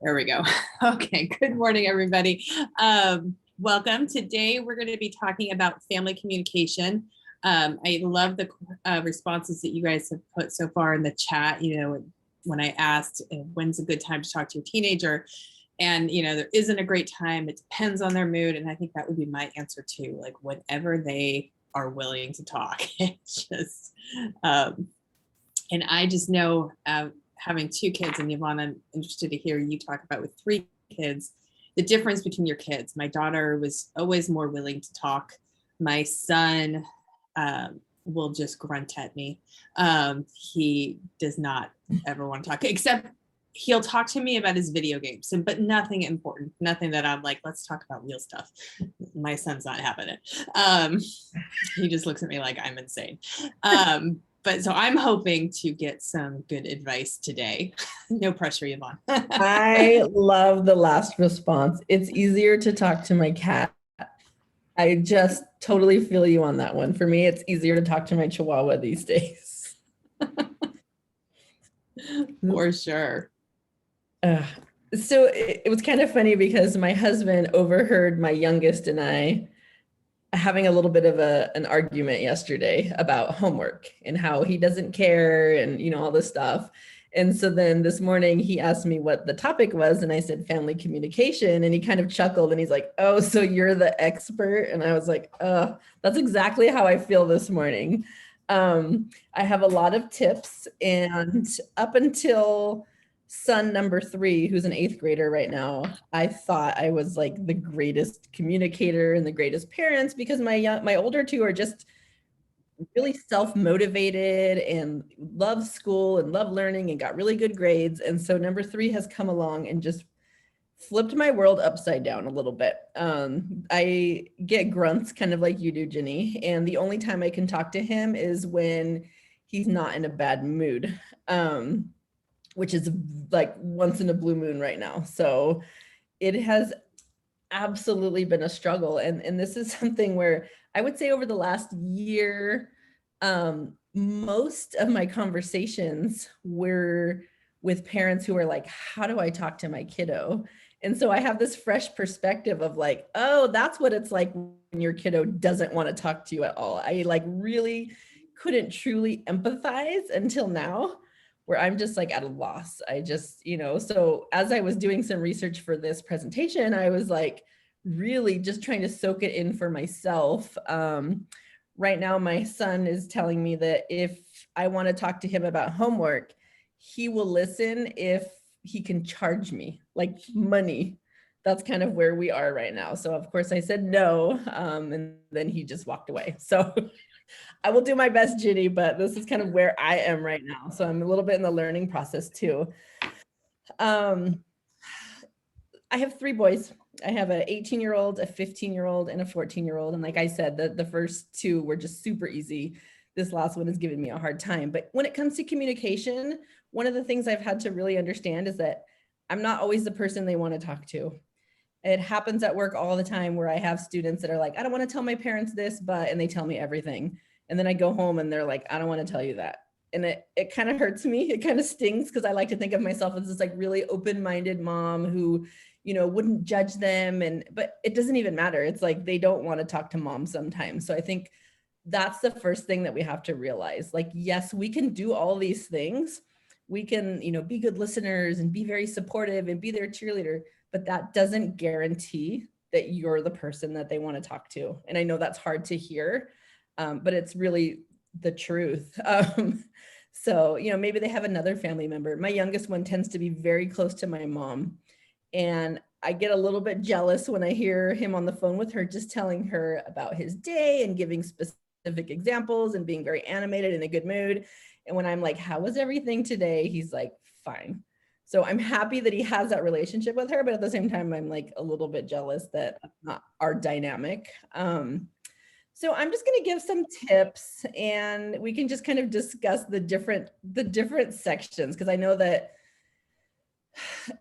There we go. Okay, good morning, everybody. Welcome. Today, we're going to be talking about family communication. I love the responses that you guys have put so far in the chat. You know, when I asked when's a good time to talk to your teenager, and you know, there isn't a great time. It depends on their mood, and I think that would be my answer too. Like whenever they are willing to talk. It's just, and I just know. Having two kids, and Yvonne, I'm interested to hear you talk about with three kids, the difference between your kids. My daughter was always more willing to talk. My son will just grunt at me. He does not ever want to talk, except he'll talk to me about his video games, but nothing important, nothing that I'm like, let's talk about real stuff. My son's not having it. He just looks at me like I'm insane. But so I'm hoping to get some good advice today. No pressure, Yvonne. I love the last response. It's easier to talk to my cat. I just totally feel you on that one. For me, it's easier to talk to my Chihuahua these days. For sure. So it was kind of funny because my husband overheard my youngest and I having a little bit of an argument yesterday about homework and how he doesn't care and, you know, all this stuff. And so then this morning he asked me what the topic was and I said family communication, and he kind of chuckled and he's like, oh, so you're the expert? And I was like, that's exactly how I feel this morning. I have a lot of tips, and up until son number 3, who's an 8th grader right now, I thought I was like the greatest communicator and the greatest parents because my older 2 are just really self-motivated and love school and love learning and got really good grades. And so number 3 has come along and just flipped my world upside down a little bit. I get grunts kind of like you do, Jenny. And the only time I can talk to him is when he's not in a bad mood. Which is like once in a blue moon right now. So it has absolutely been a struggle. And this is something where I would say over the last year, most of my conversations were with parents who are like, how do I talk to my kiddo? And so I have this fresh perspective of like, oh, that's what it's like when your kiddo doesn't want to talk to you at all. I like really couldn't truly empathize until now, where I'm just like at a loss. I just, you know, so as I was doing some research for this presentation, I was like really just trying to soak it in for myself. Right now, my son is telling me that if I want to talk to him about homework, he will listen if he can charge me like money. That's kind of where we are right now. So of course I said no, and then he just walked away. So I will do my best, Ginny, but this is kind of where I am right now. So I'm a little bit in the learning process too. I have 3 boys. I have an 18-year-old, a 15-year-old, and a 14-year-old. And like I said, the first 2 were just super easy. This last one is giving me a hard time. But when it comes to communication, one of the things I've had to really understand is that I'm not always the person they want to talk to. It happens at work all the time where I have students that are like, I don't want to tell my parents this, and they tell me everything. And then I go home and they're like, I don't want to tell you that. And it kind of hurts me. It kind of stings because I like to think of myself as this like really open-minded mom who, you know, wouldn't judge them. But it doesn't even matter. It's like, they don't want to talk to mom sometimes. So I think that's the first thing that we have to realize. Like, yes, we can do all these things. We can, you know, be good listeners and be very supportive and be their cheerleader, but that doesn't guarantee that you're the person that they want to talk to. And I know that's hard to hear, but it's really the truth. So, you know, maybe they have another family member. My youngest one tends to be very close to my mom. And I get a little bit jealous when I hear him on the phone with her, just telling her about his day and giving specific examples and being very animated in a good mood. And when I'm like, how was everything today? He's like, fine. So I'm happy that he has that relationship with her, but at the same time, I'm like a little bit jealous that that's not our dynamic. So I'm just going to give some tips, and we can just kind of discuss the different sections, because I know that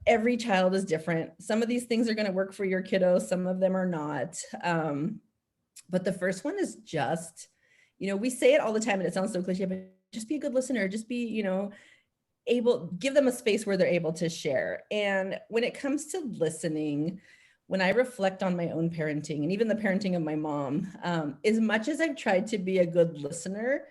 every child is different. Some of these things are going to work for your kiddo, some of them are not. But the first one is just, you know, we say it all the time and it sounds so cliche, but just be a good listener. Just be, you know, give them a space where they're able to share. And when it comes to listening, when I reflect on my own parenting and even the parenting of my mom, as much as I've tried to be a good listener,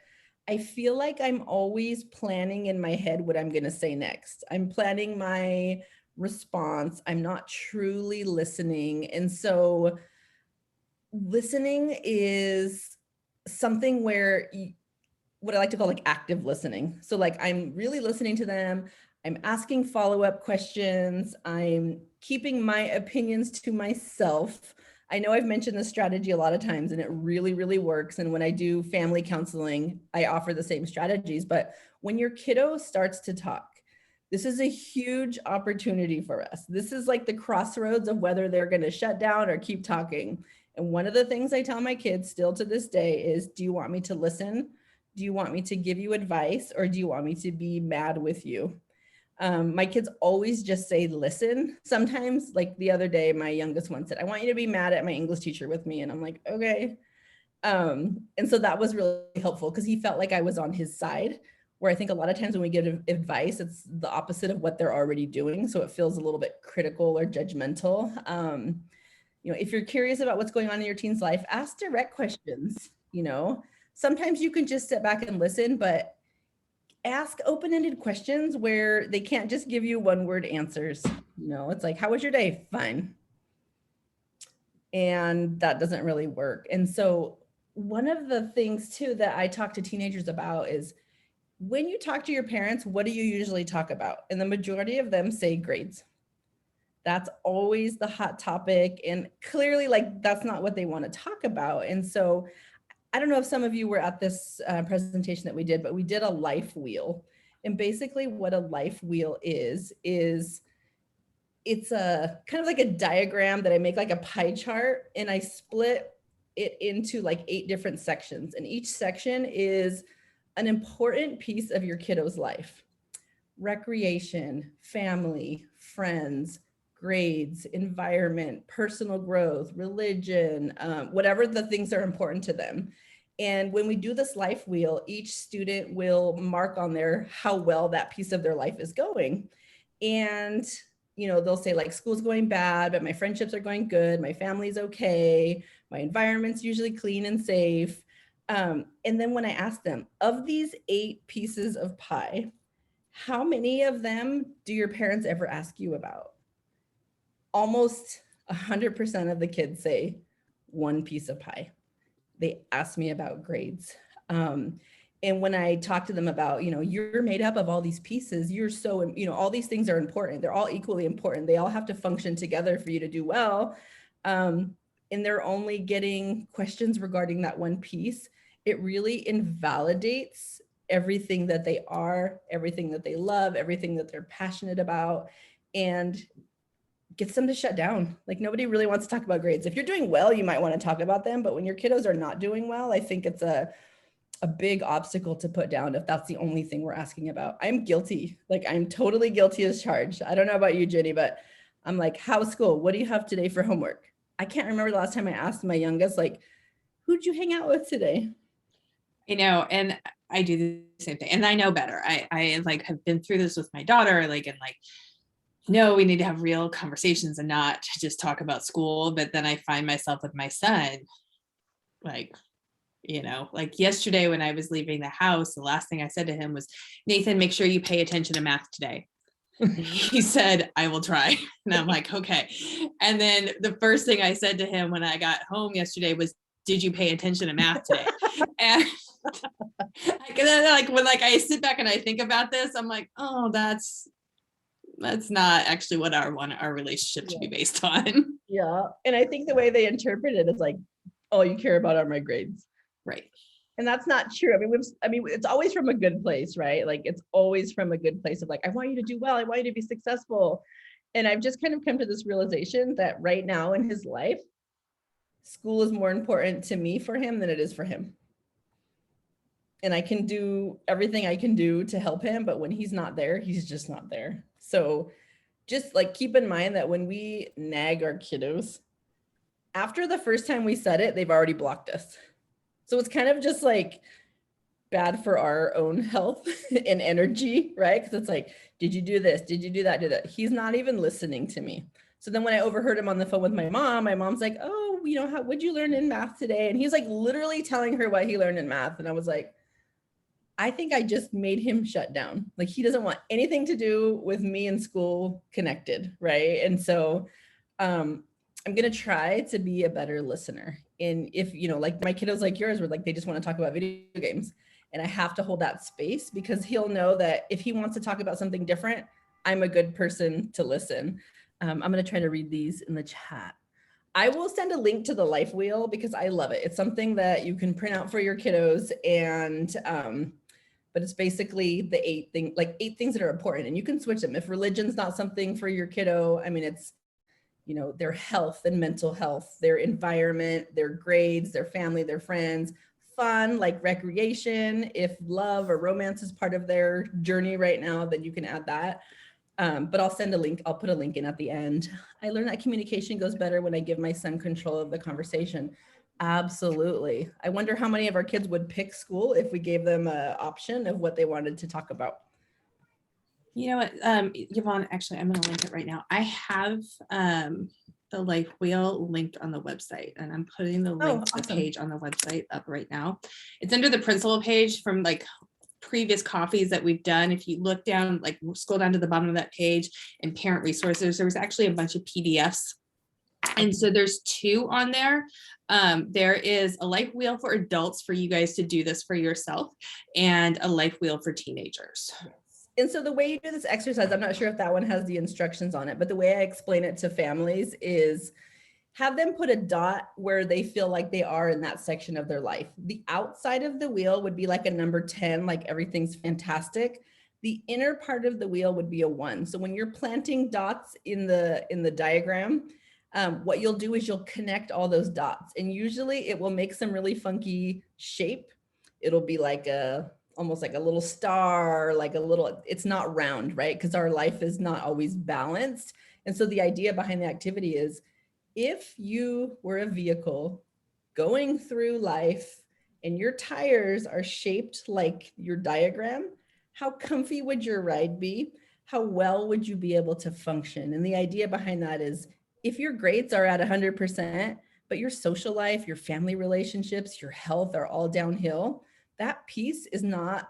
I feel like I'm always planning in my head what I'm going to say next. I'm planning my response. I'm not truly listening. And so listening is something where what I like to call like active listening. So like I'm really listening to them. I'm asking follow-up questions. I'm keeping my opinions to myself. I know I've mentioned this strategy a lot of times and it really, really works. And when I do family counseling, I offer the same strategies. But when your kiddo starts to talk, this is a huge opportunity for us. This is like the crossroads of whether they're going to shut down or keep talking. And one of the things I tell my kids still to this day is, do you want me to listen? Do you want me to give you advice, or do you want me to be mad with you? My kids always just say, listen. Sometimes, like the other day, my youngest one said, I want you to be mad at my English teacher with me. And I'm like, okay. And so that was really helpful because he felt like I was on his side, where I think a lot of times when we give advice, it's the opposite of what they're already doing. So it feels a little bit critical or judgmental. If you're curious about what's going on in your teen's life, ask direct questions. Sometimes you can just sit back and listen, but ask open-ended questions where they can't just give you one-word answers. It's like, how was your day? Fine. And that doesn't really work. And so one of the things too that I talk to teenagers about is, when you talk to your parents, what do you usually talk about? And the majority of them say grades. That's always the hot topic. And clearly, like, that's not what they want to talk about. And so I don't know if some of you were at this presentation that we did, but we did a life wheel. And basically what a life wheel is it's a kind of like a diagram that I make like a pie chart, and I split it into like 8 different sections. And each section is an important piece of your kiddo's life: recreation, family, friends, grades, environment, personal growth, religion, whatever the things are important to them. And when we do this life wheel, each student will mark on there how well that piece of their life is going. And, they'll say like, school's going bad, but my friendships are going good. My family's okay. My environment's usually clean and safe. And then when I ask them, of these 8 pieces of pie, how many of them do your parents ever ask you about? Almost 100% of the kids say 1 piece of pie. They ask me about grades. And when I talk to them about, you're made up of all these pieces, you're so, all these things are important. They're all equally important. They all have to function together for you to do well. And they're only getting questions regarding that 1 piece. It really invalidates everything that they are, everything that they love, everything that they're passionate about, and gets them to shut down. Like, nobody really wants to talk about grades. If you're doing well, you might want to talk about them, but when your kiddos are not doing well, I think it's a big obstacle to put down if that's the only thing we're asking about. I'm guilty. Like, I'm totally guilty as charged. I don't know about you, Jenny, but I'm like, how's school? What do you have today for homework? I can't remember the last time I asked my youngest, like, who'd you hang out with today? And I do the same thing, and I know better. I like have been through this with my daughter, no, we need to have real conversations and not just talk about school. But then I find myself with my son, like yesterday when I was leaving the house, the last thing I said to him was, Nathan, make sure you pay attention to math today. He said, I will try. And I'm like, okay. And then the first thing I said to him when I got home yesterday was, did you pay attention to math today? And when I sit back and I think about this, I'm like, oh, that's not actually what our relationship should be based on. Yeah. And I think the way they interpret it is like, all you care about are my grades. Right. And that's not true. I mean, it's always from a good place, right? Like, it's always from a good place of like, I want you to do well. I want you to be successful. And I've just kind of come to this realization that right now in his life, school is more important to me for him than it is for him. And I can do everything I can do to help him, but when he's not there, he's just not there. So just like keep in mind that when we nag our kiddos, after the first time we said it, they've already blocked us. So it's kind of just like, bad for our own health and energy, right? Because it's like, did you do this? Did you do that? Did that? He's not even listening to me. So then when I overheard him on the phone with my mom's like, oh, what'd you learn in math today? And he's like literally telling her what he learned in math. And I was like, I think I just made him shut down. Like he doesn't want anything to do with me in school connected, right? And so I'm gonna try to be a better listener. And if, like my kiddos like yours were like, they just want to talk about video games. And I have to hold that space because he'll know that if he wants to talk about something different, I'm a good person to listen. I'm gonna try to read these in the chat. I will send a link to the life wheel because I love it. It's something that you can print out for your kiddos, and but it's basically the eight things that are important, and you can switch them. If religion's not something for your kiddo, I mean, it's, their health and mental health, their environment, their grades, their family, their friends, fun, like recreation. If love or romance is part of their journey right now, then you can add that. But I'll send a link. I'll put a link in at the end. I learned that communication goes better when I give my son control of the conversation. Absolutely. I wonder how many of our kids would pick school if we gave them an option of what they wanted to talk about. You know what, Yvonne, actually, I'm going to link it right now. I have the life wheel linked on the website, and I'm putting the link to the page on the website up right now. It's under the principal page from like previous coffees that we've done. If you look down, like scroll down to the bottom of that page and parent resources, there was actually a bunch of PDFs. And so there's 2 on there. There is a life wheel for adults for you guys to do this for yourself, and a life wheel for teenagers. And so the way you do this exercise, I'm not sure if that one has the instructions on it, but the way I explain it to families is have them put a dot where they feel like they are in that section of their life. The outside of the wheel would be like a number 10, like everything's fantastic. The inner part of the wheel would be a 1. So when you're planting dots in the diagram, what you'll do is you'll connect all those dots, and usually it will make some really funky shape. It'll be like almost like a little star, like it's not round, right? Because our life is not always balanced. And so the idea behind the activity is, if you were a vehicle going through life and your tires are shaped like your diagram, how comfy would your ride be? How well would you be able to function? And the idea behind that is, if your grades are at 100%, but your social life, your family relationships, your health are all downhill, that piece is not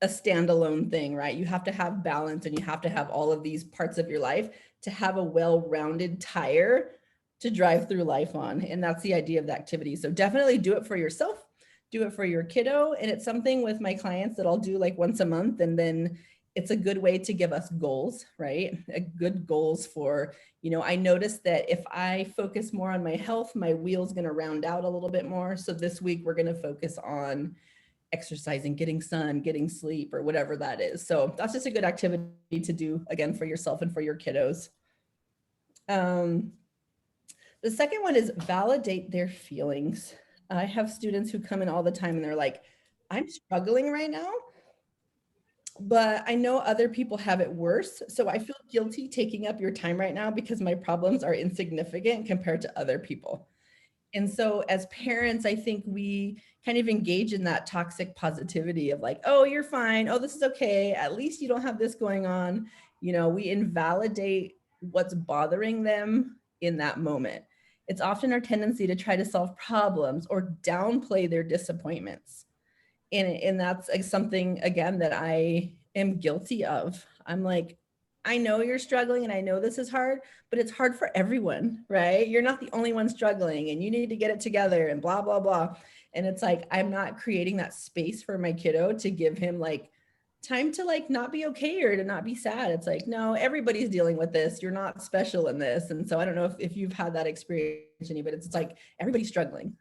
a standalone thing, right? You have to have balance, and you have to have all of these parts of your life to have a well-rounded tire to drive through life on. And that's the idea of the activity. So definitely do it for yourself, do it for your kiddo. And it's something with my clients that I'll do like once a month. And then it's a good way to give us goals, right? A good goals for, I noticed that if I focus more on my health, my wheel's going to round out a little bit more. So this week we're going to focus on exercising, getting sun, getting sleep, or whatever that is. So that's just a good activity to do, again, for yourself and for your kiddos. The second one is validate their feelings. I have students who come in all the time and they're like, I'm struggling right now, but I know other people have it worse. So I feel guilty taking up your time right now because my problems are insignificant compared to other people. And so as parents, I think we kind of engage in that toxic positivity of like, oh, you're fine. Oh, this is okay. At least you don't have this going on. We invalidate what's bothering them in that moment. It's often our tendency to try to solve problems or downplay their disappointments. And that's something, again, that I am guilty of. I'm like, I know you're struggling and I know this is hard, but it's hard for everyone, right? You're not the only one struggling and you need to get it together and blah, blah, blah. And it's like, I'm not creating that space for my kiddo to give him like time to like not be okay or to not be sad. It's like, no, everybody's dealing with this. You're not special in this. And so I don't know if you've had that experience, Jenny, but it's like everybody's struggling.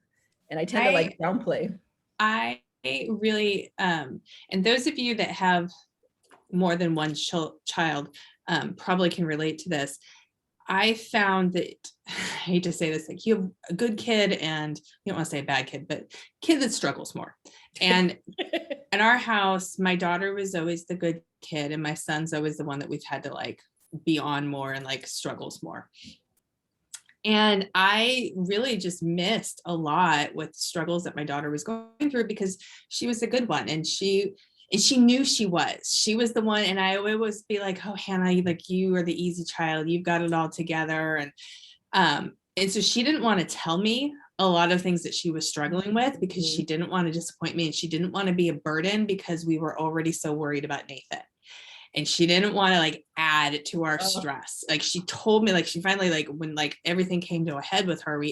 And I tend to like downplay. I really, and those of you that have more than one child probably can relate to this. I found that, I hate to say this, like you have a good kid and you don't want to say a bad kid, but kid that struggles more. And in our house, my daughter was always the good kid and my son's always the one that we've had to like be on more and like struggles more. And I really just missed a lot with struggles that my daughter was going through because she was a good one. And she knew she was the one. And I would always be like, oh, Hannah, like you are the easy child. You've got it all together. And so she didn't want to tell me a lot of things that she was struggling with because she didn't want to disappoint me. And she didn't want to be a burden because we were already so worried about Nathan. And she didn't want to like add to our stress. Like she told me, like she finally, like when like everything came to a head with her,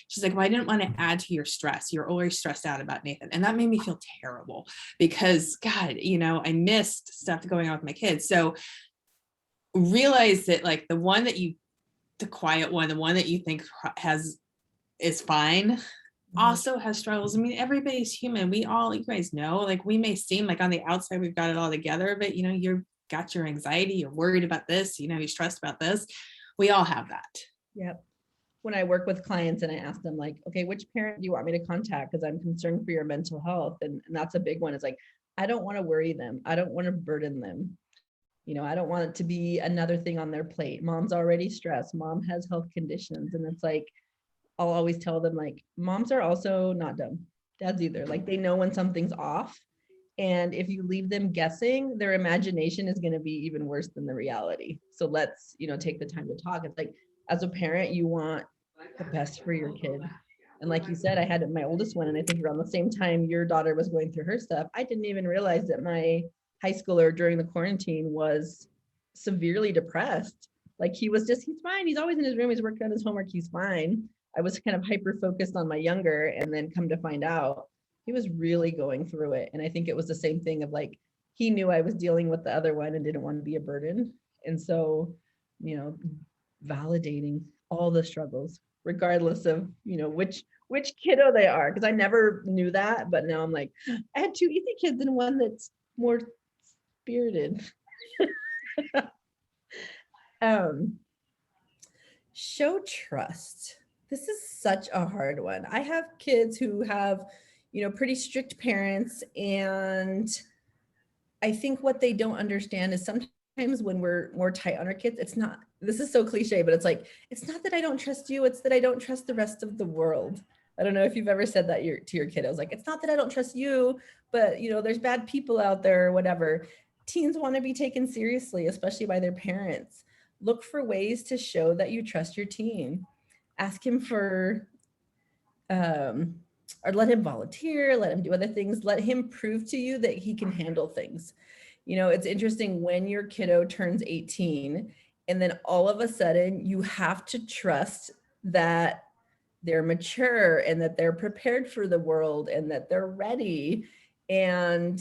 she's like, well, I didn't want to add to your stress. You're always stressed out about Nathan. And that made me feel terrible because God, I missed stuff going on with my kids. So realize that like the quiet one, the one that you think is fine, also has struggles. I mean, everybody's human. You guys know, like we may seem like on the outside we've got it all together, but you're got your anxiety, you're worried about this, you're stressed about this. We all have that. Yep. When I work with clients and I ask them like, okay, which parent do you want me to contact? Because I'm concerned for your mental health. And that's a big one. It's like, I don't want to worry them. I don't want to burden them. I don't want it to be another thing on their plate. Mom's already stressed. Mom has health conditions. And it's like, I'll always tell them like, moms are also not dumb. Dads either. Like they know when something's off. And if you leave them guessing, their imagination is going to be even worse than the reality. So let's, take the time to talk. It's like, as a parent, you want the best for your kid. And like you said, I had my oldest one, and I think around the same time your daughter was going through her stuff. I didn't even realize that my high schooler during the quarantine was severely depressed. Like he's fine. He's always in his room. He's working on his homework. He's fine. I was kind of hyper focused on my younger, and then come to find out he was really going through it. And I think it was the same thing of like, he knew I was dealing with the other one and didn't want to be a burden. And so, validating all the struggles, regardless of, which kiddo they are. Cause I never knew that, but now I'm like, I had two easy kids and one that's more spirited. Show trust. This is such a hard one. I have kids who have, pretty strict parents. And I think what they don't understand is sometimes when we're more tight on our kids, this is so cliche, but it's like, it's not that I don't trust you. It's that I don't trust the rest of the world. I don't know if you've ever said that to your kiddos. Like, it's not that I don't trust you, but there's bad people out there or whatever. Teens want to be taken seriously, especially by their parents. Look for ways to show that you trust your teen. Ask him for, or let him volunteer, let him do other things, let him prove to you that he can handle things. It's interesting when your kiddo turns 18 and then all of a sudden you have to trust that they're mature and that they're prepared for the world and that they're ready. And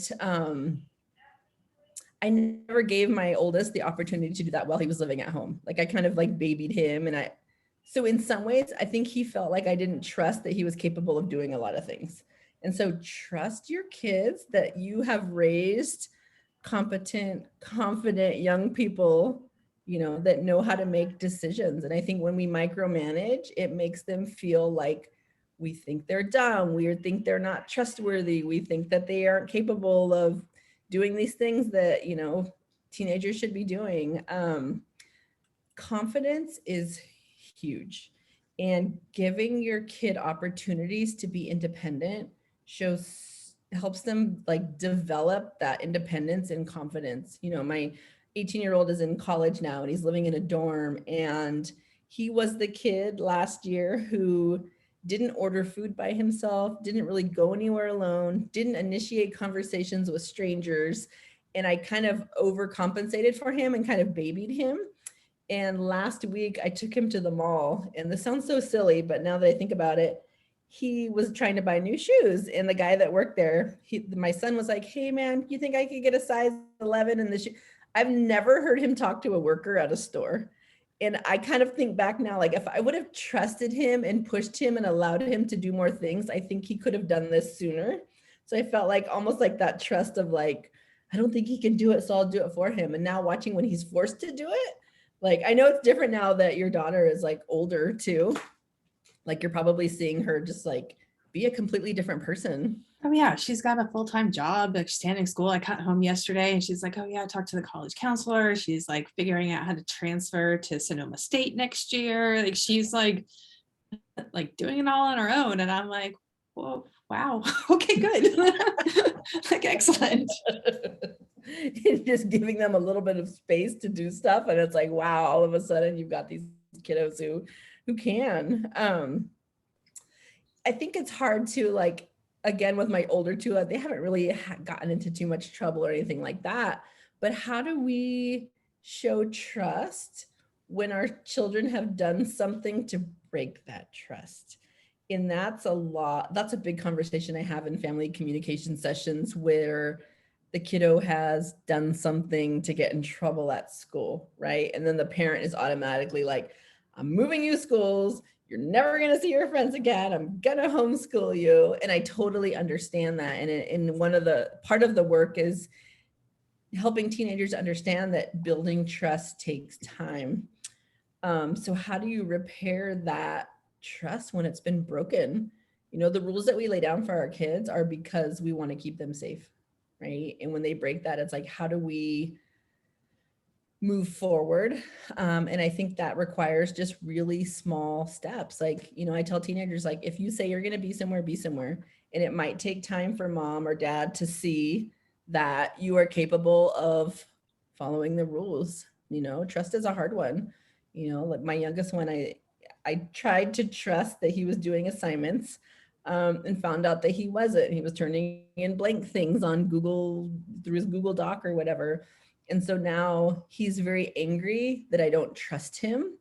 I never gave my oldest the opportunity to do that while he was living at home. Like I kind of like babied him, and so in some ways, I think he felt like I didn't trust that he was capable of doing a lot of things. And so trust your kids that you have raised competent, confident young people, that know how to make decisions. And I think when we micromanage, it makes them feel like we think they're dumb. We think they're not trustworthy. We think that they aren't capable of doing these things that, teenagers should be doing. Confidence is huge, and giving your kid opportunities to be independent helps them like develop that independence and confidence. My 18-year-old is in college now and he's living in a dorm, and he was the kid last year who didn't order food by himself, didn't really go anywhere alone, didn't initiate conversations with strangers. And I kind of overcompensated for him and kind of babied him. And last week I took him to the mall, and this sounds so silly, but now that I think about it, he was trying to buy new shoes. And the guy that worked there, my son was like, hey man, you think I could get a size 11 in the shoe? I've never heard him talk to a worker at a store. And I kind of think back now, like if I would have trusted him and pushed him and allowed him to do more things, I think he could have done this sooner. So I felt like almost like that trust of like, I don't think he can do it, so I'll do it for him. And now watching when he's forced to do it, like, I know it's different now that your daughter is like older too. Like you're probably seeing her just like be a completely different person. Oh yeah, she's got a full-time job, like standing school. I got home yesterday and she's like, oh yeah, I talked to the college counselor. She's like figuring out how to transfer to Sonoma State next year. Like she's like doing it all on her own. And I'm like, whoa, wow. Okay, good. Like excellent. Just giving them a little bit of space to do stuff. And it's like, wow, all of a sudden you've got these kiddos who can. I think it's hard to like, again, with my older two, they haven't really gotten into too much trouble or anything like that. But how do we show trust when our children have done something to break that trust? And that's a big conversation I have in family communication sessions where the kiddo has done something to get in trouble at school, right? And then the parent is automatically like, I'm moving you schools. You're never going to see your friends again. I'm going to homeschool you. And I totally understand that. And part of the work is helping teenagers understand that building trust takes time. So how do you repair that trust when it's been broken? You know, the rules that we lay down for our kids are because we want to keep them safe, right? And when they break that, it's like, how do we move forward? And I think that requires just really small steps. Like, you know, I tell teenagers, like, if you say you're going to be somewhere, and it might take time for mom or dad to see that you are capable of following the rules. You know, trust is a hard one. You know, like my youngest one, I tried to trust that he was doing assignments, and found out that he wasn't. He was turning in blank things on Google through his Google Doc or whatever. And so now he's very angry that I don't trust him.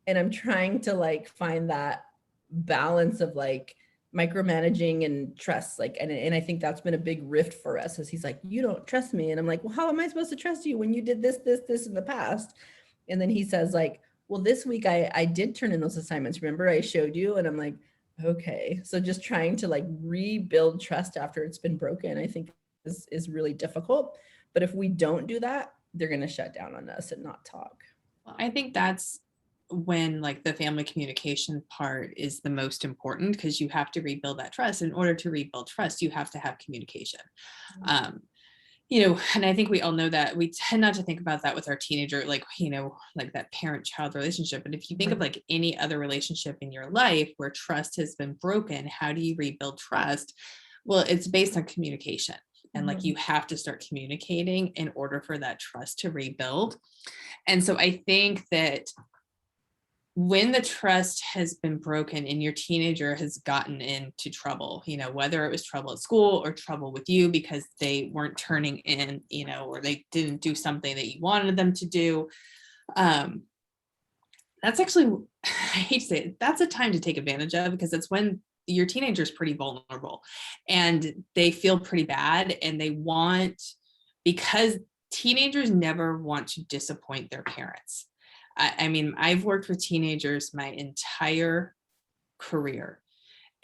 And I'm trying to like find that balance of like micromanaging and trust. Like, and I think that's been a big rift for us, as he's like, you don't trust me. And I'm like, well, how am I supposed to trust you when you did this in the past? And then he says like, well, this week I did turn in those assignments. Remember I showed you? And I'm like, okay. So just trying to like rebuild trust after it's been broken, I think is really difficult. But if we don't do that, they're going to shut down on us and not talk. Well, I think that's when like the family communication part is the most important, because you have to rebuild that trust. In order to rebuild trust, you have to have communication. You know, and I think we all know that. We tend not to think about that with our teenager, like, you know, like that parent-child relationship. But if you think of like any other relationship in your life where trust has been broken, how do you rebuild trust? Well, it's based on communication. And like you have to start communicating in order for that trust to rebuild. And so I think that when the trust has been broken and your teenager has gotten into trouble, you know, whether it was trouble at school or trouble with you because they weren't turning in, you know, or they didn't do something that you wanted them to do, that's actually, I hate to say it, that's a time to take advantage of, because it's when your teenager is pretty vulnerable and they feel pretty bad, and they want, because teenagers never want to disappoint their parents. I mean, I've worked with teenagers my entire career,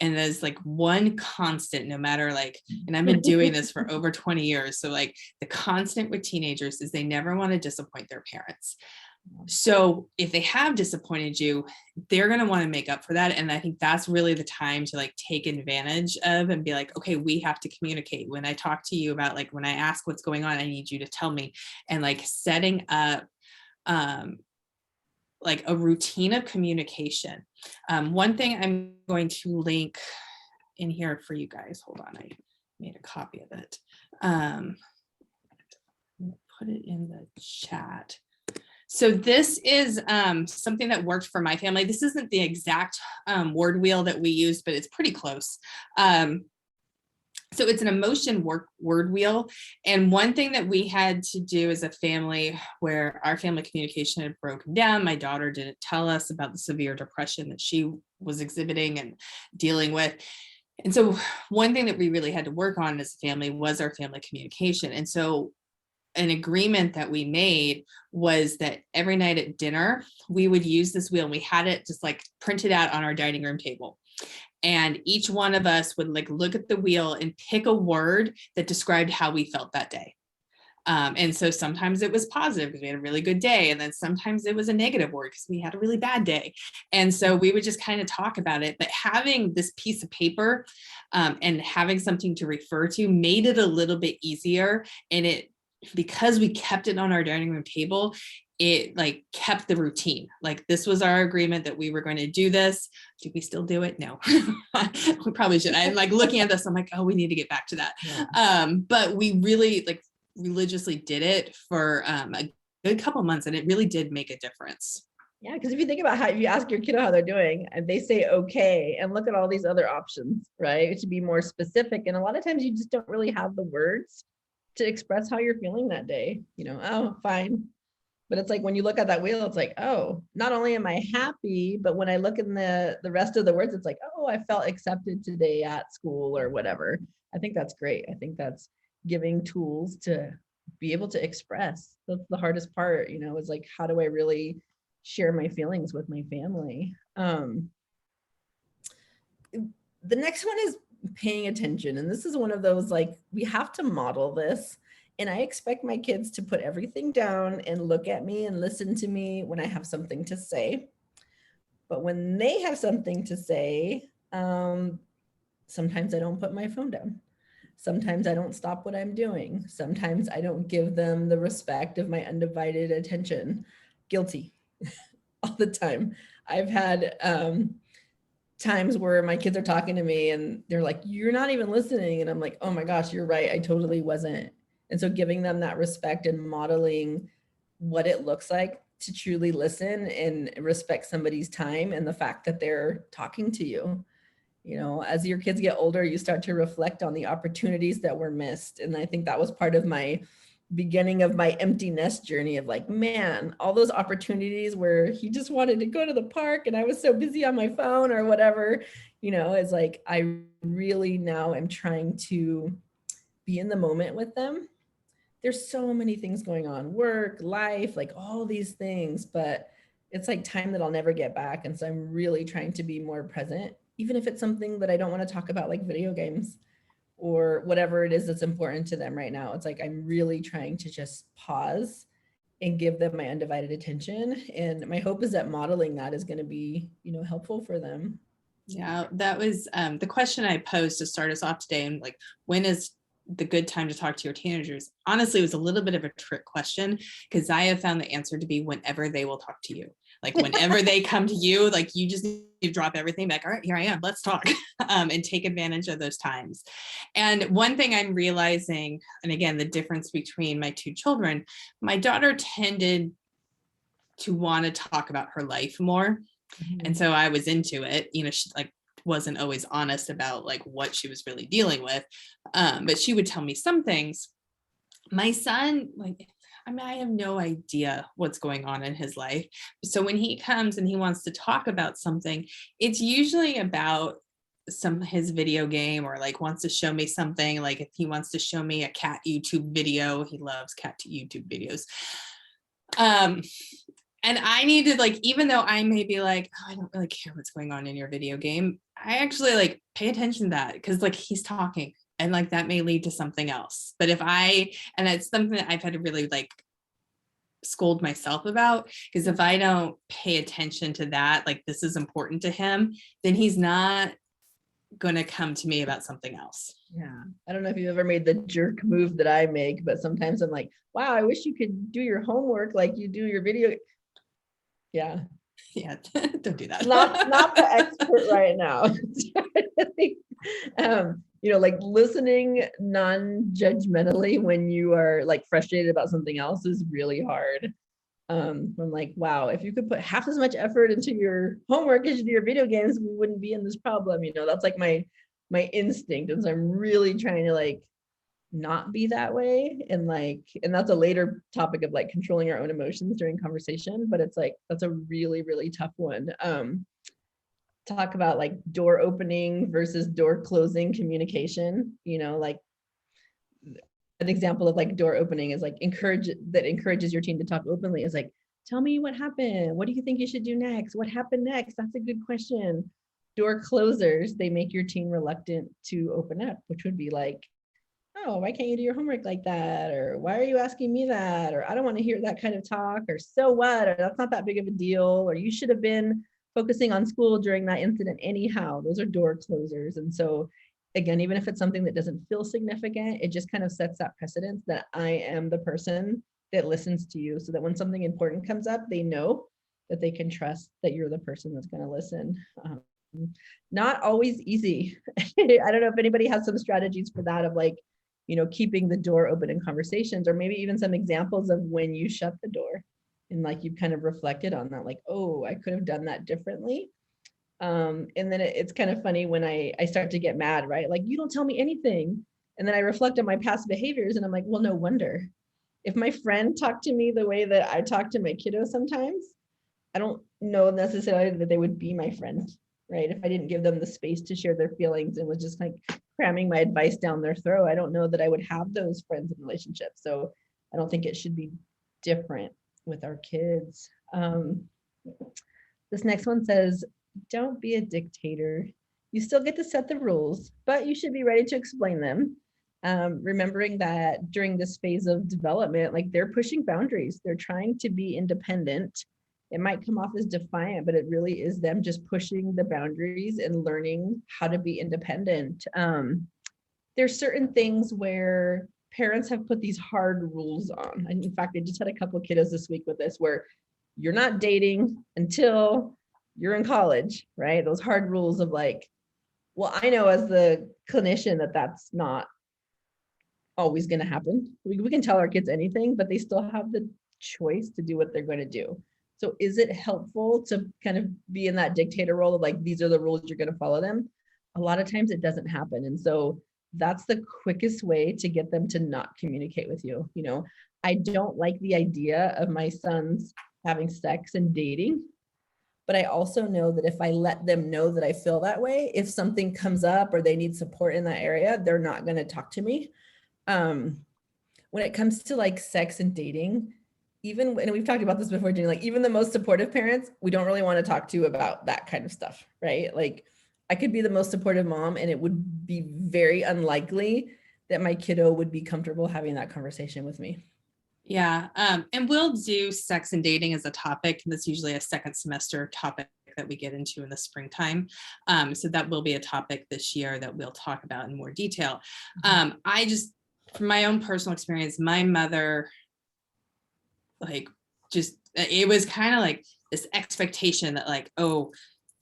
and there's like one constant, no matter like, and I've been doing this for over 20 years. So like the constant with teenagers is they never want to disappoint their parents. So if they have disappointed you, they're going to want to make up for that. And I think that's really the time to like take advantage of and be like, okay, we have to communicate. When I talk to you about, like, when I ask what's going on, I need you to tell me. And like setting up like a routine of communication. One thing I'm going to link in here for you guys. Hold on, I made a copy of it. Put it in the chat. So this is something that worked for my family. This isn't the exact word wheel that we used, but it's pretty close. So it's an emotion word wheel. And one thing that we had to do as a family, where our family communication had broken down, my daughter didn't tell us about the severe depression that she was exhibiting and dealing with. And so one thing that we really had to work on as a family was our family communication. And so an agreement that we made was that every night at dinner, we would use this wheel, and we had it just like printed out on our dining room table. And each one of us would like look at the wheel and pick a word that described how we felt that day. And so sometimes it was positive because we had a really good day. And then sometimes it was a negative word because we had a really bad day. And so we would just kind of talk about it. But having this piece of paper and having something to refer to made it a little bit easier. And because we kept it on our dining room table, it like kept the routine. Like this was our agreement that we were going to do this. Do we still do it? No, we probably should. I'm like looking at this. I'm like, oh, we need to get back to that. Yeah. But we really like religiously did it for a good couple months, and it really did make a difference. Yeah, because if you think about how, if you ask your kiddo how they're doing and they say okay, and look at all these other options, right? To be more specific. And a lot of times you just don't really have the words to express how you're feeling that day. Oh, fine. But it's like when you look at that wheel, it's like, oh, not only am I happy, but when I look in the rest of the words, it's like, oh, I felt accepted today at school or whatever. I think that's great. I think that's giving tools to be able to express. That's the hardest part, is like, how do I really share my feelings with my family? The next one is paying attention. And this is one of those, like, we have to model this. And I expect my kids to put everything down and look at me and listen to me when I have something to say. But when they have something to say, sometimes I don't put my phone down. Sometimes I don't stop what I'm doing. Sometimes I don't give them the respect of my undivided attention. Guilty all the time. I've had times where my kids are talking to me and they're like, you're not even listening. And I'm like, oh my gosh, you're right. I totally wasn't. And so giving them that respect and modeling what it looks like to truly listen and respect somebody's time and the fact that they're talking to you. As your kids get older, you start to reflect on the opportunities that were missed. And I think that was part of my beginning of my empty nest journey of like, man, all those opportunities where he just wanted to go to the park and I was so busy on my phone or whatever, it's like, I really now am trying to be in the moment with them. There's so many things going on, work, life, like all these things, but it's like time that I'll never get back. And so I'm really trying to be more present, even if it's something that I don't want to talk about, like video games or whatever it is that's important to them right now. It's like, I'm really trying to just pause and give them my undivided attention. And my hope is that modeling that is going to be, helpful for them. Yeah, that was the question I posed to start us off today. And like, when is the good time to talk to your teenagers? Honestly, it was a little bit of a trick question because I have found the answer to be whenever they will talk to you. Like whenever they come to you, like you just need to drop everything, like, all right, here I am, let's talk, and take advantage of those times. And one thing I'm realizing, and again, the difference between my two children, my daughter tended to want to talk about her life more. Mm-hmm. And so I was into it, she like wasn't always honest about like what she was really dealing with. But she would tell me some things. My son, I have no idea what's going on in his life. So when he comes and he wants to talk about something, it's usually about his video game or like wants to show me something. Like if he wants to show me a cat YouTube video, he loves cat YouTube videos. And I need to like, even though I may be like, oh, I don't really care what's going on in your video game, I actually like pay attention to that because like he's talking and like that may lead to something else. But and it's something that I've had to really like scold myself about, because if I don't pay attention to that, like this is important to him, then he's not going to come to me about something else. Yeah. I don't know if you've ever made the jerk move that I make, but sometimes I'm like, wow, I wish you could do your homework like you do your video. Yeah. Yeah. Don't do that. Not the expert right now. Like listening non-judgmentally when you are like frustrated about something else is really hard. I'm like, wow, if you could put half as much effort into your homework as you do your video games, we wouldn't be in this problem. That's like my instinct. And so I'm really trying to like not be that way. And that's a later topic of like controlling our own emotions during conversation, but it's like, that's a really, really tough one. Talk about like door opening versus door closing communication, like an example of like door opening is like encourages your teen to talk openly is like, tell me what happened. What do you think you should do next? What happened next? That's a good question. Door closers, they make your teen reluctant to open up, which would be like, oh, why can't you do your homework like that? Or why are you asking me that? Or I don't want to hear that kind of talk, or so what? Or that's not that big of a deal. Or you should have been focusing on school during that incident anyhow. Those are door closers. And so again, even if it's something that doesn't feel significant, it just kind of sets that precedence that I am the person that listens to you, so that when something important comes up, they know that they can trust that you're the person that's going to listen. Not always easy. I don't know if anybody has some strategies for that, of like, keeping the door open in conversations, or maybe even some examples of when you shut the door and like you've kind of reflected on that, like, oh, I could have done that differently. And then it's kind of funny when I start to get mad, right? Like, you don't tell me anything. And then I reflect on my past behaviors and I'm like, well, no wonder. If my friend talked to me the way that I talk to my kiddo sometimes, I don't know necessarily that they would be my friend, right? If I didn't give them the space to share their feelings and was just like cramming my advice down their throat, I don't know that I would have those friends and relationships. So I don't think it should be different with our kids. This next one says, don't be a dictator. You still get to set the rules, but you should be ready to explain them. Remembering that during this phase of development, like, they're pushing boundaries, they're trying to be independent. It might come off as defiant, but it really is them just pushing the boundaries and learning how to be independent. There's certain things where parents have put these hard rules on. And in fact, I just had a couple of kiddos this week with this, where you're not dating until you're in college, right? Those hard rules of like, well, I know as the clinician that that's not always going to happen. We can tell our kids anything, but they still have the choice to do what they're going to do. So is it helpful to kind of be in that dictator role of like, these are the rules, you're going to follow them? A lot of times it doesn't happen. And so that's the quickest way to get them to not communicate with you. I don't like the idea of my sons having sex and dating, but I also know that if I let them know that I feel that way, if something comes up or they need support in that area, they're not going to talk to me. When it comes to like sex and dating, even, and we've talked about this before, Jenny, like even the most supportive parents, we don't really want to talk to about that kind of stuff, right? Like, I could be the most supportive mom and it would be very unlikely that my kiddo would be comfortable having that conversation with me. Yeah. And we'll do sex and dating as a topic. That's usually a second semester topic that we get into in the springtime. So that will be a topic this year that we'll talk about in more detail. I just, from my own personal experience, my mother, like, just, it was kind of like this expectation that like, oh,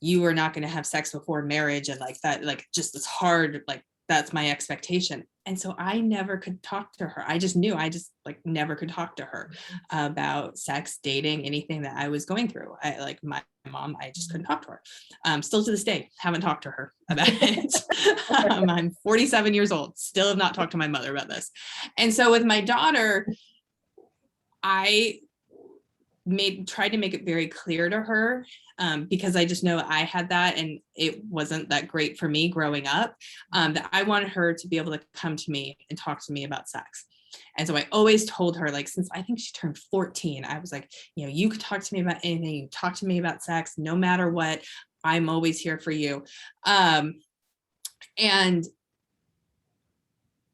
you are not going to have sex before marriage. And like that, like, just this hard, like, that's my expectation. And so I never could talk to her. I just knew I just like never could talk to her about sex, dating, anything that I was going through. I like my mom, I just couldn't talk to her. Still to this day, haven't talked to her about it. I'm 47 years old, still have not talked to my mother about this. And so with my daughter, I tried to make it very clear to her, because I just know I had that and it wasn't that great for me growing up, that I wanted her to be able to come to me and talk to me about sex. And so I always told her, like, since I think she turned 14, I was like, you could talk to me about anything, you talk to me about sex, no matter what, I'm always here for you. And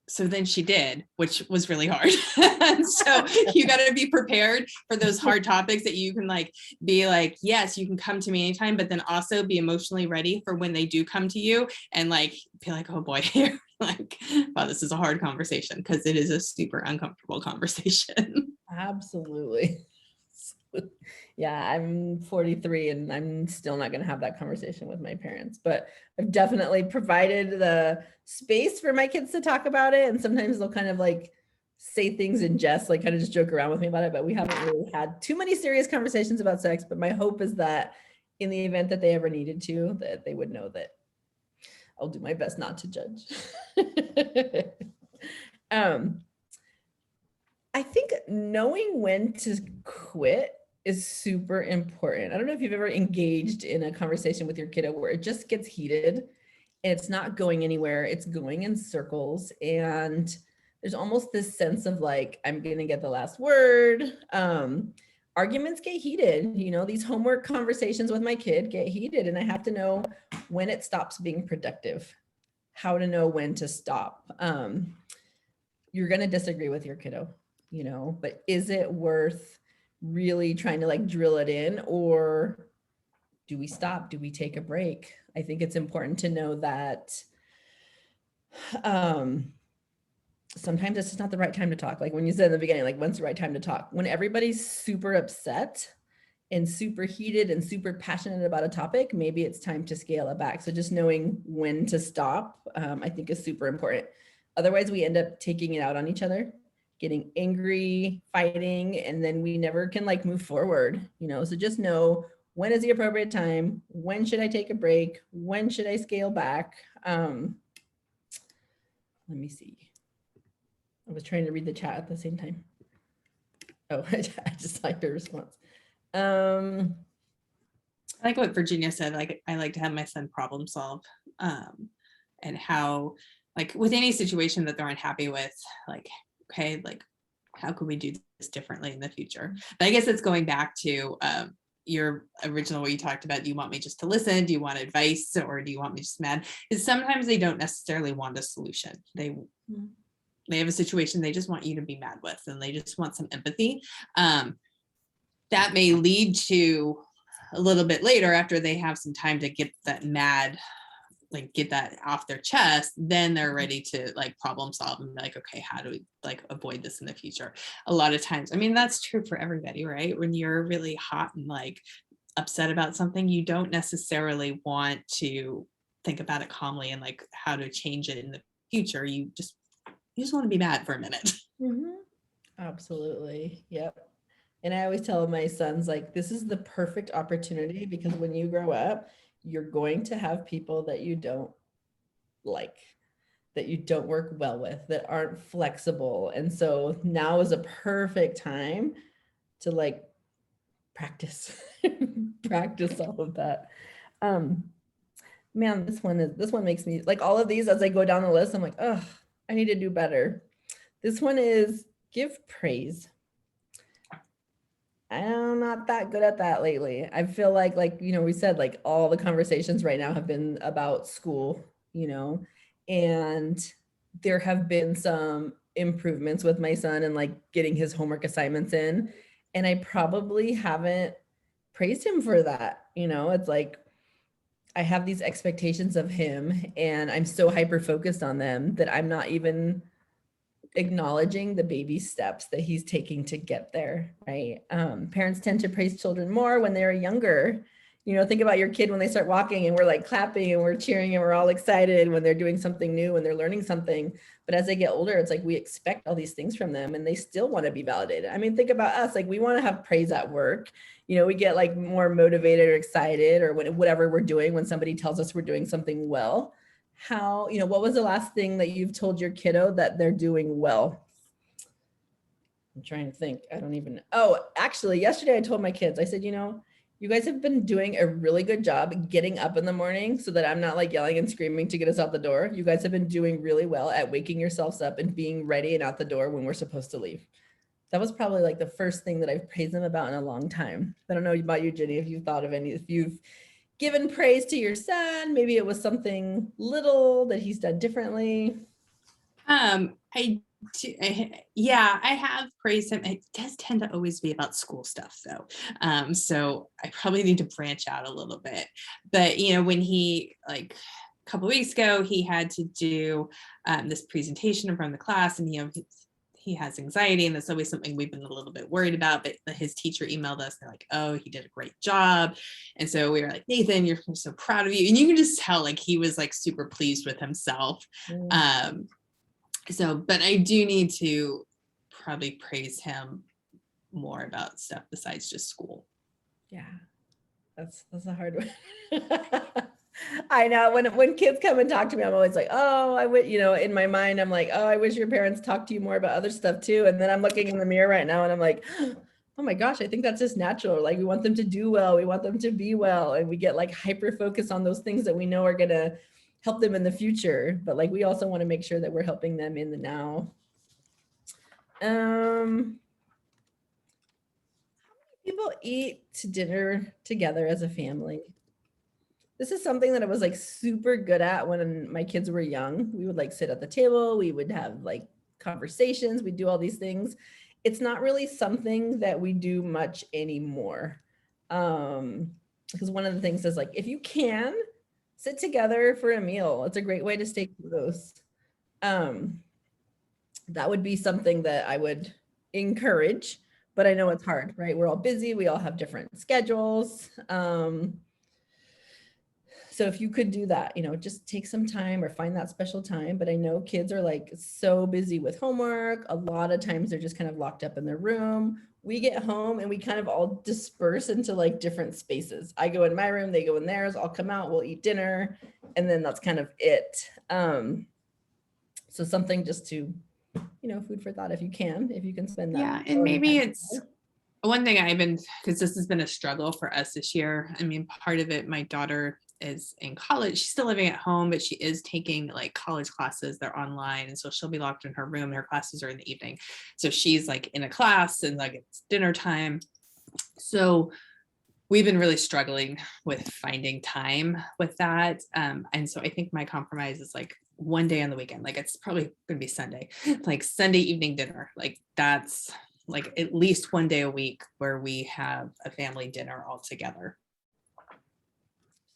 so then she did, which was really hard. So you got to be prepared for those hard topics that you can like be like, yes, you can come to me anytime, but then also be emotionally ready for when they do come to you and like be like, oh boy, like, wow, this is a hard conversation, because it is a super uncomfortable conversation. Absolutely. Yeah, I'm 43 and I'm still not going to have that conversation with my parents, but I've definitely provided the space for my kids to talk about it. And sometimes they'll kind of like say things in jest, like kind of just joke around with me about it, but we haven't really had too many serious conversations about sex. But my hope is that in the event that they ever needed to, that they would know that I'll do my best not to judge. I think knowing when to quit is super important. I don't know if you've ever engaged in a conversation with your kiddo where it just gets heated and it's not going anywhere. It's going in circles. And there's almost this sense of like, I'm going to get the last word. Arguments get heated. These homework conversations with my kid get heated, and I have to know when it stops being productive, how to know when to stop. you're going to disagree with your kiddo, you know, but is it worth really trying to like drill it in, or do we stop? Do we take a break? I think it's important to know that sometimes it's just not the right time to talk. Like when you said in the beginning, like when's the right time to talk? When everybody's super upset and super heated and super passionate about a topic, maybe it's time to scale it back. So just knowing when to stop, I think is super important. Otherwise, we end up taking it out on each other, getting angry, fighting, and then we never can like move forward, you know? So just know when is the appropriate time? When should I take a break? When should I scale back? Let me see. I was trying to read the chat at the same time. Oh, I just like your response. I like what Virginia said. Like, I like to have my son problem solve, and how, like, with any situation that they're unhappy with, like, okay, like, how can we do this differently in the future? But I guess it's going back to your original, what you talked about. Do you want me just to listen? Do you want advice, or do you want me just mad? Because sometimes they don't necessarily want a solution. They have a situation they just want you to be mad with, and they just want some empathy. That may lead to a little bit later, after they have some time to get that mad, like get that off their chest, then they're ready to like problem solve and be like, okay, how do we like avoid this in the future? A lot of times, I mean, that's true for everybody, right? When you're really hot and like upset about something, you don't necessarily want to think about it calmly and like how to change it in the future. You just want to be mad for a minute. Mm-hmm. Absolutely. Yep. And I always tell my sons, like, this is the perfect opportunity, because when you grow up, you're going to have people that you don't like, that you don't work well with, that aren't flexible. And so now is a perfect time to like practice, practice all of that. Man, this one makes me like, all of these, as I go down the list, I'm like, oh, I need to do better. This one is give praise. I'm not that good at that lately. I feel like, you know, we said like all the conversations right now have been about school, you know, and there have been some improvements with my son and like getting his homework assignments in. And I probably haven't praised him for that. You know, it's like I have these expectations of him and I'm so hyper focused on them that I'm not even acknowledging the baby steps that he's taking to get there, right? Parents tend to praise children more when they're younger. You know, think about your kid when they start walking and we're like clapping and we're cheering and we're all excited when they're doing something new, when they're learning something. But as they get older, it's like we expect all these things from them and they still want to be validated. I mean, think about us, like we want to have praise at work. You know, we get like more motivated or excited or whatever we're doing when somebody tells us we're doing something well. How, you know, what was the last thing that you've told your kiddo that they're doing well? I'm trying to think. I don't even, oh, actually, yesterday I told my kids, I said, you know, you guys have been doing a really good job getting up in the morning so that I'm not like yelling and screaming to get us out the door. You guys have been doing really well at waking yourselves up and being ready and out the door when we're supposed to leave. That was probably like the first thing that I've praised them about in a long time. I don't know about you, Jenny, if you've thought of any, if you've given praise to your son, maybe it was something little that he's done differently. Yeah, I have praised him. It does tend to always be about school stuff though. So I probably need to branch out a little bit. But you know, when he like a couple of weeks ago, he had to do this presentation in front of the class, and you know, he has anxiety, and that's always something we've been a little bit worried about. But his teacher emailed us, they're like, oh, he did a great wejob. And so we were like, Nathan, you're so proud of you. And you can just tell like he was like super pleased with himself. So, but I do need to probably praise him more about stuff besides just school. Yeah, that's a hard one. I know when kids come and talk to me, I'm always like, oh, I would, you know, in my mind, I'm like, oh, I wish your parents talked to you more about other stuff too. And then I'm looking in the mirror right now and I'm like, oh my gosh, I think that's just natural. Like we want them to do well. We want them to be well. And we get like hyper focused on those things that we know are going to help them in the future. But like, we also want to make sure that we're helping them in the now. How many people eat dinner together as a family? This is something that I was like super good at when my kids were young. We would like sit at the table. We would have like conversations, we do all these things. It's not really something that we do much anymore. Because one of the things is like, if you can sit together for a meal, it's a great way to stay close. That would be something that I would encourage, but I know it's hard, right? We're all busy. We all have different schedules. So if you could do that, just take some time or find that special time. But I know kids are like so busy with homework. A lot of times they're just kind of locked up in their room. We get home and we kind of all disperse into like different spaces. I go in my room, they go in theirs, I'll come out, we'll eat dinner, and then that's kind of it. So something just to, food for thought if you can spend that. Yeah, and maybe it's one thing because this has been a struggle for us this year. I mean, part of it, my daughter is in college. She's still living at home, but she is taking like college classes. They're online. And so she'll be locked in her room. Her classes are in the evening. So she's like in a class and like it's dinner time. So we've been really struggling with finding time with that. And so I think my compromise is like one day on the weekend, like it's probably going to be Sunday, like Sunday evening dinner. Like that's like at least one day a week where we have a family dinner all together.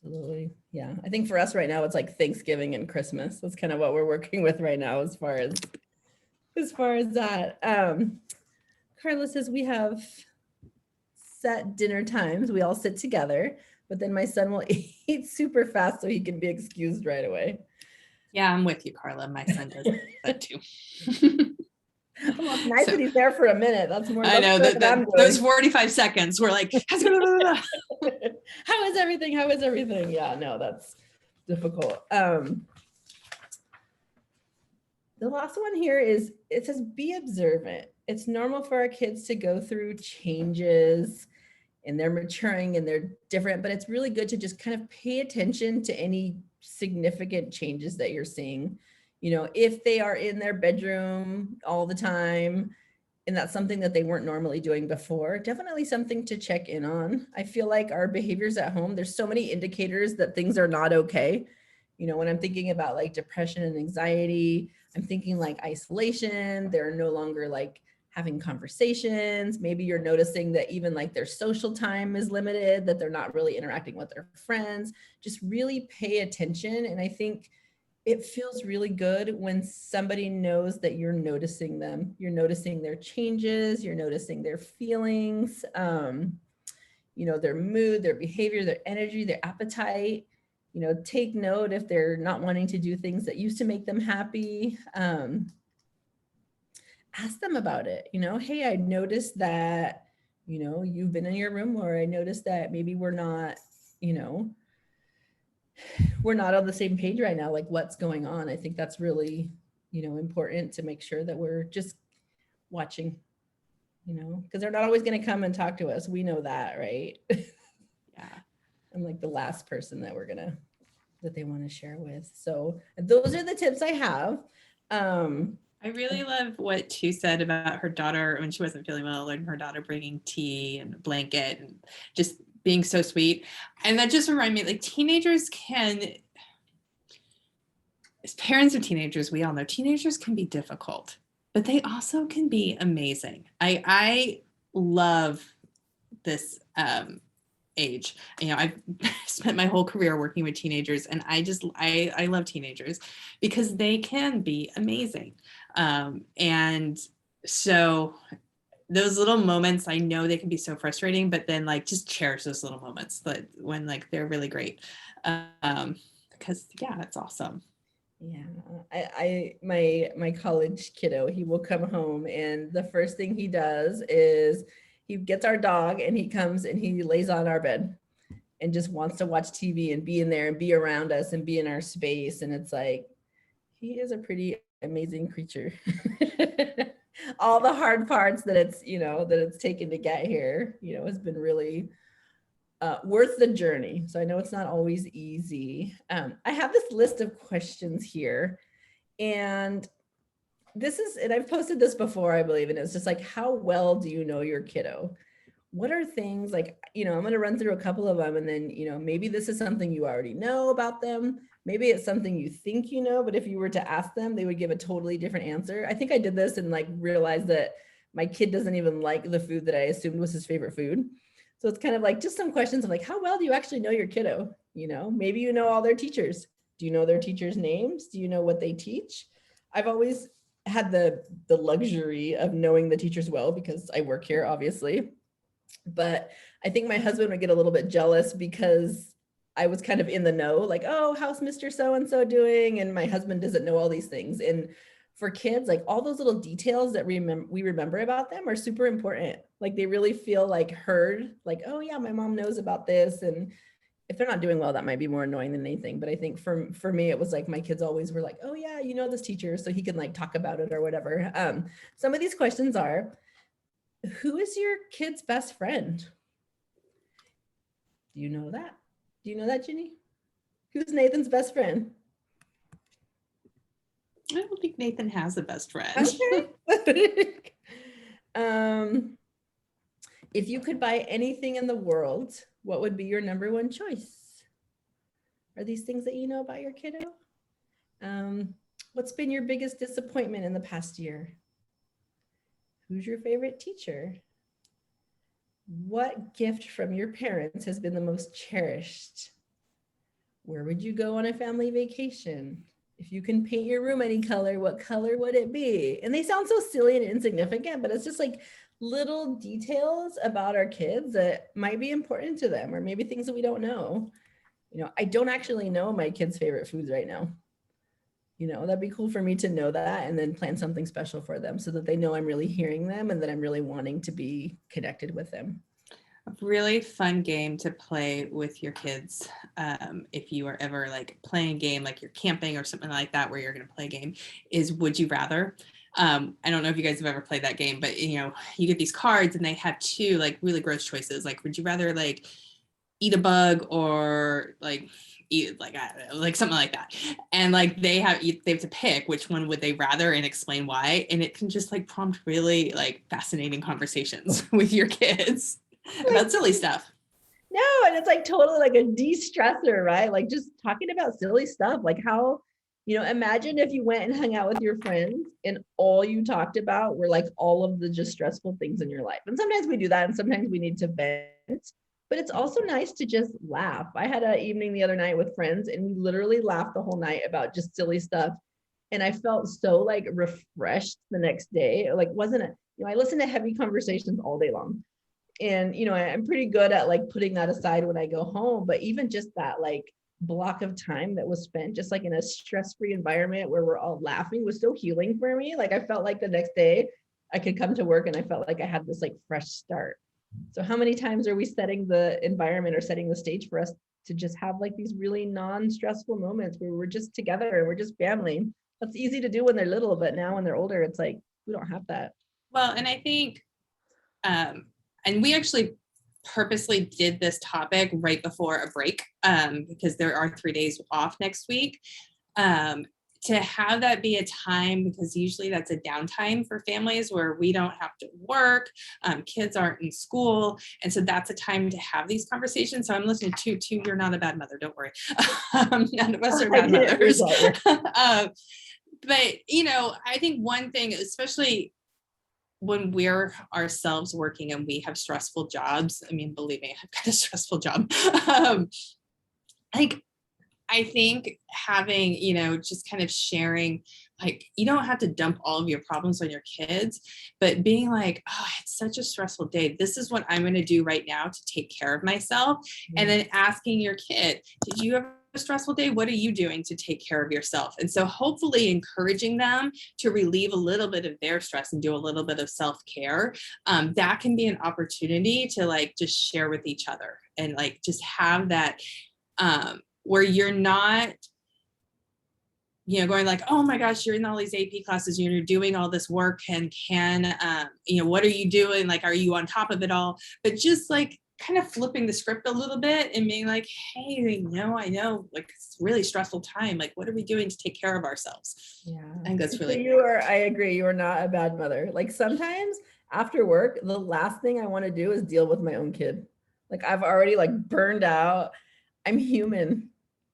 Absolutely. Yeah. I think for us right now, it's like Thanksgiving and Christmas. That's kind of what we're working with right now as far as that. Carla says we have set dinner times. We all sit together, but then my son will eat super fast so he can be excused right away. Yeah, I'm with you, Carla. My son does that too. Well, it's nice that he's there for a minute. That's more. I know that those 45 seconds were like, how is everything? How is everything? Yeah, no, that's difficult. The last one here is, it says, be observant. It's normal for our kids to go through changes and they're maturing and they're different, but it's really good to just kind of pay attention to any significant changes that you're seeing. If they are in their bedroom all the time, and that's something that they weren't normally doing before, definitely something to check in on. I feel like our behaviors at home, there's so many indicators that things are not okay. When I'm thinking about like depression and anxiety, I'm thinking like isolation. They're no longer like having conversations. Maybe you're noticing that even like their social time is limited, that they're not really interacting with their friends. Just really pay attention. And I think it feels really good when somebody knows that you're noticing them. You're noticing their changes, you're noticing their feelings, their mood, their behavior, their energy, their appetite. Take note if they're not wanting to do things that used to make them happy. Ask them about it. Hey, I noticed that, you've been in your room more. I noticed that maybe we're not on the same page right now. Like, what's going on? I think that's really, important to make sure that we're just watching, because they're not always going to come and talk to us. We know that, right? Yeah. I'm like the last person that that they want to share with. So those are the tips I have. I really love what Tu said about her daughter when she wasn't feeling well, and her daughter bringing tea and a blanket and just being so sweet. And that just reminded me, like, teenagers as parents of teenagers, we all know teenagers can be difficult, but they also can be amazing. I love this age. I've spent my whole career working with teenagers, and I love teenagers because they can be amazing. And so those little moments, I know they can be so frustrating, but then like just cherish those little moments that when like they're really great. Because yeah, it's awesome. Yeah, my college kiddo, he will come home and the first thing he does is he gets our dog and he comes and he lays on our bed and just wants to watch TV and be in there and be around us and be in our space. And it's like, he is a pretty amazing creature. All the hard parts that it's taken to get here, has been really worth the journey. So I know it's not always easy. I have this list of questions here, and and I've posted this before, I believe, and it's just like, how well do you know your kiddo? what are things like, I'm going to run through a couple of them, and then, maybe this is something you already know about them. Maybe it's something you think you know, but if you were to ask them, they would give a totally different answer. I think I did this and like realized that my kid doesn't even like the food that I assumed was his favorite food. So it's kind of like just some questions of like, how well do you actually know your kiddo? Maybe you know all their teachers. Do you know their teachers' names? Do you know what they teach? I've always had the luxury of knowing the teachers well because I work here, obviously. But I think my husband would get a little bit jealous because I was kind of in the know, like, oh, how's Mr. So-and-so doing? And my husband doesn't know all these things. And for kids, like all those little details that we remember about them are super important. Like they really feel like heard, like, oh yeah, my mom knows about this. And if they're not doing well, that might be more annoying than anything. But I think for me, it was like my kids always were like, oh yeah, you know this teacher, so he can like talk about it or whatever. Some of these questions are, who is your kid's best friend? Do you know that? Do you know that, Ginny? Who's Nathan's best friend? I don't think Nathan has a best friend. Okay. If you could buy anything in the world, what would be your number one choice? Are these things that you know about your kiddo? What's been your biggest disappointment in the past year? Who's your favorite teacher? What gift from your parents has been the most cherished? Where would you go on a family vacation? If you can paint your room any color, what color would it be? And they sound so silly and insignificant, but it's just like little details about our kids that might be important to them, or maybe things that we don't know. I don't actually know my kids' favorite foods right now. That'd be cool for me to know that and then plan something special for them so that they know I'm really hearing them and that I'm really wanting to be connected with them. A really fun game to play with your kids. If you are ever like playing a game, like you're camping or something like that, where you're going to play a game, is Would You Rather? I don't know if you guys have ever played that game, but you get these cards and they have two like really gross choices. Like, would you rather like eat a bug or like eat like, I don't know, like something like that. And like they have to pick which one would they rather and explain why. And it can just like prompt really like fascinating conversations with your kids about silly stuff. No, and it's like totally like a de-stressor, right? Like just talking about silly stuff, like how, imagine if you went and hung out with your friends and all you talked about were like all of the just stressful things in your life. And sometimes we do that and sometimes we need to vent, but it's also nice to just laugh. I had an evening the other night with friends and we literally laughed the whole night about just silly stuff. And I felt so like refreshed the next day. Like wasn't it, I listen to heavy conversations all day long. And, I'm pretty good at like putting that aside when I go home, but even just that like block of time that was spent just like in a stress-free environment where we're all laughing was so healing for me. Like I felt like the next day I could come to work and I felt like I had this like fresh start. So how many times are we setting the environment or setting the stage for us to just have like these really non-stressful moments where we're just together and we're just family? That's easy to do when they're little, but now when they're older, it's like, we don't have that. Well, and I think, and we actually purposely did this topic right before a break because there are 3 days off next week. To have that be a time, because usually that's a downtime for families where we don't have to work, kids aren't in school. And so that's a time to have these conversations. So I'm listening to You're Not a Bad Mother, don't worry. None of us are bad mothers. But, I think one thing, especially when we're ourselves working and we have stressful jobs, I mean, believe me, I've got a stressful job. I think having, just kind of sharing, like, you don't have to dump all of your problems on your kids, but being like, oh, it's such a stressful day. This is what I'm going to do right now to take care of myself. Mm-hmm. And then asking your kid, did you have a stressful day? What are you doing to take care of yourself? And so hopefully encouraging them to relieve a little bit of their stress and do a little bit of self-care. That can be an opportunity to like just share with each other and like just have that where you're not, going like, oh my gosh, you're in all these AP classes, you're doing all this work and what are you doing? Like, are you on top of it all? But just like kind of flipping the script a little bit and being like, hey, I know, like it's a really stressful time. Like, what are we doing to take care of ourselves? Yeah. I think that's So really I agree, you are not a bad mother. Like sometimes after work, the last thing I want to do is deal with my own kid. Like I've already like burned out. I'm human.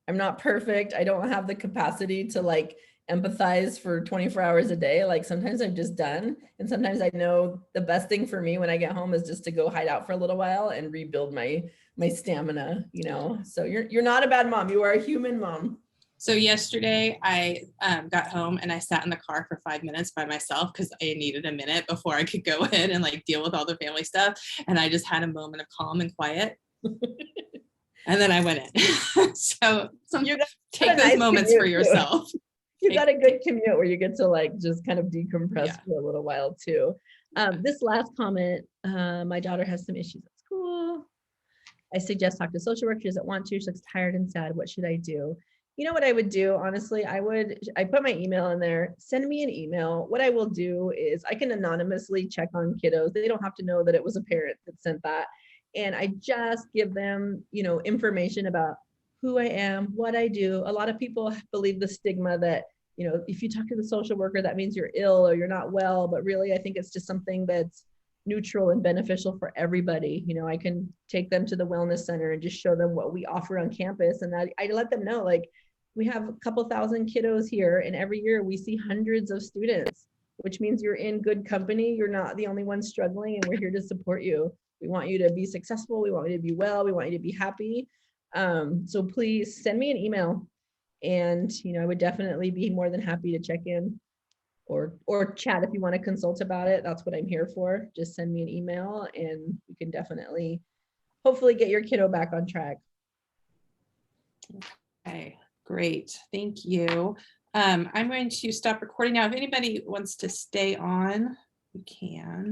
I'm not perfect. I don't have the capacity to like empathize for 24 hours a day. Like sometimes I'm just done. And sometimes I know the best thing for me when I get home is just to go hide out for a little while and rebuild my stamina, So you're not a bad mom. You are a human mom. So yesterday I got home and I sat in the car for 5 minutes by myself because I needed a minute before I could go in and like deal with all the family stuff. And I just had a moment of calm and quiet. And then I went in. so you take those moments for yourself. You got a good commute where you get to like just kind of decompress for a little while too. This last comment, my daughter has some issues at school. I suggest talk to social work. She doesn't want to. She looks tired and sad. What should I do? You know what I would do, honestly? I put my email in there. Send me an email. What I will do is I can anonymously check on kiddos. They don't have to know that it was a parent that sent that. And I just give them, information about who I am, what I do. A lot of people believe the stigma that, if you talk to the social worker, that means you're ill or you're not well. But really, I think it's just something that's neutral and beneficial for everybody. I can take them to the wellness center and just show them what we offer on campus. And I let them know, like, we have a couple thousand kiddos here, and every year we see hundreds of students, which means you're in good company. You're not the only one struggling, and we're here to support you. We want you to be successful. We want you to be well. We want you to be happy. So please send me an email, and I would definitely be more than happy to check in or chat if you want to consult about it. That's what I'm here for. Just send me an email, and we can definitely, hopefully, get your kiddo back on track. Okay, great. Thank you. I'm going to stop recording now. If anybody wants to stay on, you can.